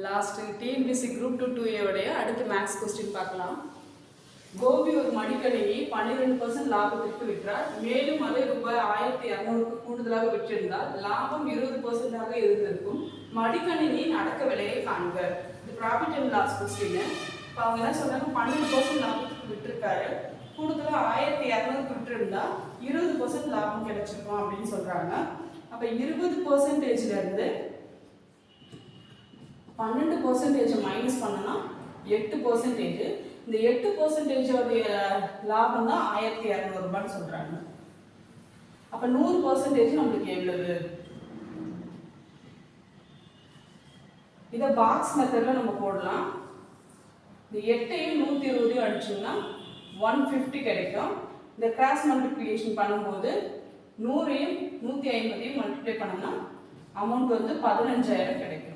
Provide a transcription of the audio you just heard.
Last TNPSC group 2 உடைய அடுத்து maths question பார்க்கலாம். கோபி ஒரு மடிக்கணினி 12% லாபத்திற்கு விற்றார். மேலும் அதை ரூபாய் 1200க்கு கூடுதலாக விற்றிருந்தால் லாபம் 20% இருந்திருக்கும். மடிக்கணினியின் அடக்க விலையை காண்க. இது ப்ராஃபிட் அண்ட் லாஸ் கொஸ்டின். இப்போ அவங்க என்ன சொல்றாங்க, 12% லாபத்துக்கு விற்றுருக்காரு, கூடுதலாக 1200க்கு விற்றிருந்தா 20% லாபம் கிடைச்சிருக்கும் அப்படின்னு சொல்றாங்க. அப்போ 20%ல இருந்து 12% மைனஸ் பண்ணனா 8%. இந்த 8% லாபம் தான் 1200 ரூபான்னு சொல்றாங்க. அப்ப 100% நம்மளுக்கு எவ்வளவு? இதை பாக்ஸ் மெத்தட்ல நம்ம போடலாம். இந்த 8ஐயும் 120 அடிச்சோம்னா 150 கிடைக்கும். இந்த கிராஸ் மல்டிப்ளிகேஷன் பண்ணும்போது 100ஐயும் 150ஐயும் மல்டிப்ளை பண்ணோம்னா அமௌண்ட் வந்து 15000 கிடைக்கும்.